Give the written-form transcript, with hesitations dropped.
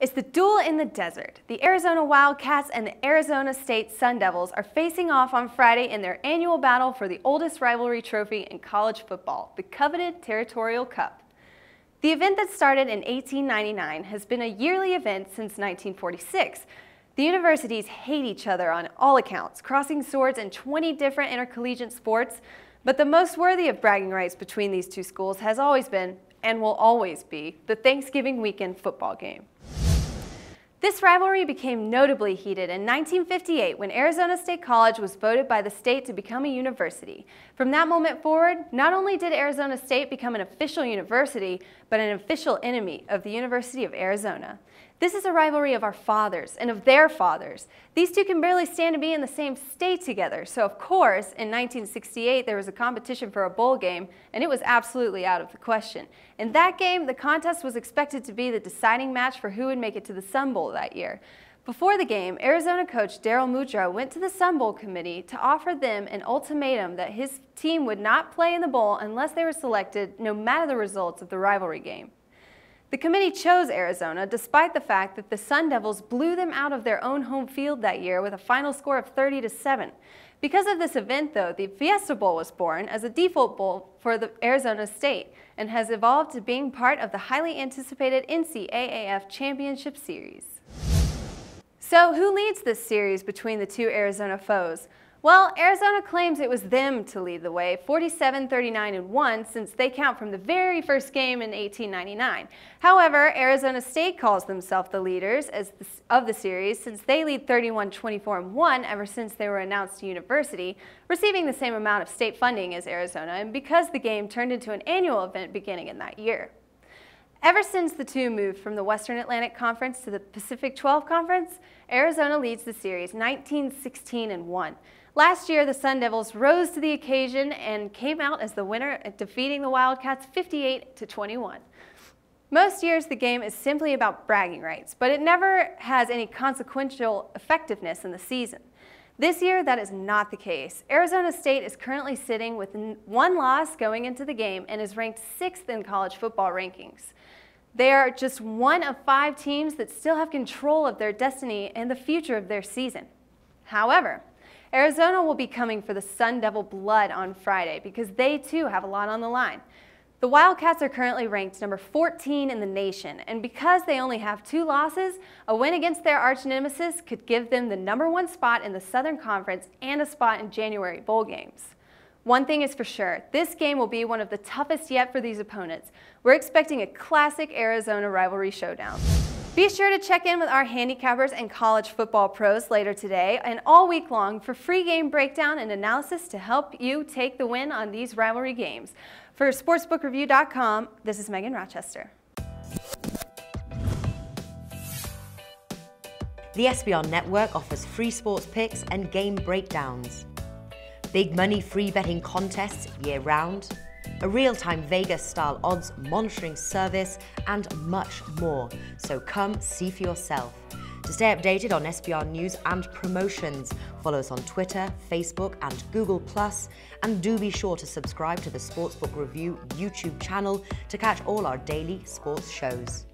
It's the duel in the desert. The Arizona Wildcats and the Arizona State Sun Devils are facing off on Friday in their annual battle for the oldest rivalry trophy in college football, the coveted Territorial Cup. The event that started in 1899 has been a yearly event since 1946. The universities hate each other on all accounts, crossing swords in 20 different intercollegiate sports, but the most worthy of bragging rights between these two schools has always been, and will always be, the Thanksgiving weekend football game. This rivalry became notably heated in 1958 when Arizona State College was voted by the state to become a university. From that moment forward, not only did Arizona State become an official university, but an official enemy of the University of Arizona. This is a rivalry of our fathers and of their fathers. These two can barely stand to be in the same state together, so of course, in 1968 there was a competition for a bowl game, and it was absolutely out of the question. In that game, the contest was expected to be the deciding match for who would make it to the Sun Bowl that year. Before the game, Arizona coach Darryl Muldrow went to the Sun Bowl committee to offer them an ultimatum that his team would not play in the bowl unless they were selected, no matter the results of the rivalry game. The committee chose Arizona despite the fact that the Sun Devils blew them out of their own home field that year with a final score of 30-7. Because of this event, though, the Fiesta Bowl was born as a default bowl for the Arizona State and has evolved to being part of the highly anticipated NCAA Championship Series. So who leads this series between the two Arizona foes? Well, Arizona claims it was them to lead the way, 47-39-1, since they count from the very first game in 1899. However, Arizona State calls themselves the leaders of the series since they lead 31-24-1 ever since they were announced a university, receiving the same amount of state funding as Arizona, and because the game turned into an annual event beginning in that year. Ever since the two moved from the Western Atlantic Conference to the Pacific 12 Conference, Arizona leads the series 19-16-1. Last year, the Sun Devils rose to the occasion and came out as the winner, defeating the Wildcats 58-21. Most years, the game is simply about bragging rights, but it never has any consequential effectiveness in the season. This year, that is not the case. Arizona State is currently sitting with one loss going into the game and is ranked 6th in college football rankings. They are just one of 5 teams that still have control of their destiny and the future of their season. However, Arizona will be coming for the Sun Devil blood on Friday because they too have a lot on the line. The Wildcats are currently ranked number 14 in the nation, and because they only have 2 losses, a win against their arch nemesis could give them the #1 spot in the Southern Conference and a spot in January bowl games. One thing is for sure, this game will be one of the toughest yet for these opponents. We're expecting a classic Arizona rivalry showdown. Be sure to check in with our handicappers and college football pros later today and all week long for free game breakdown and analysis to help you take the win on these rivalry games. For sportsbookreview.com, this is Megan Rochester. The SBR Network offers free sports picks and game breakdowns, big money free betting contests year-round, a real-time Vegas-style odds monitoring service, and much more. So come see for yourself. To stay updated on SBR news and promotions, follow us on Twitter, Facebook, and Google+, and do be sure to subscribe to the Sportsbook Review YouTube channel to catch all our daily sports shows.